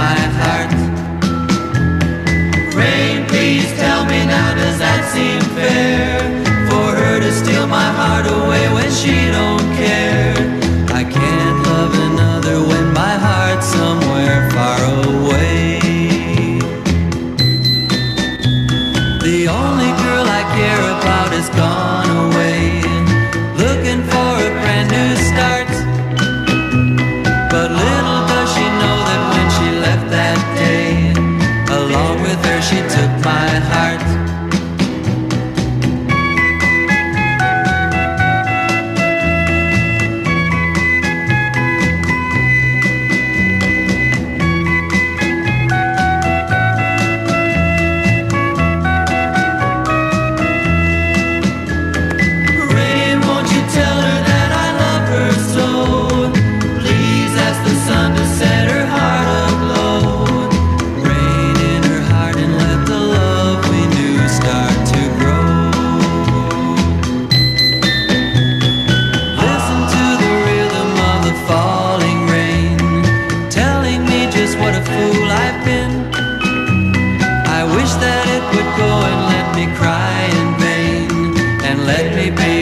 my heart. Rain, please tell me now, does that seem fair? For her to steal my heart away when she don't care. I can't love another when my heart's somewhere far away. The only girl I care about is gone away, looking for a brand new start. But little does she know that when she left that day, along with her she took my heart. Go and let me cry in vain, and let me be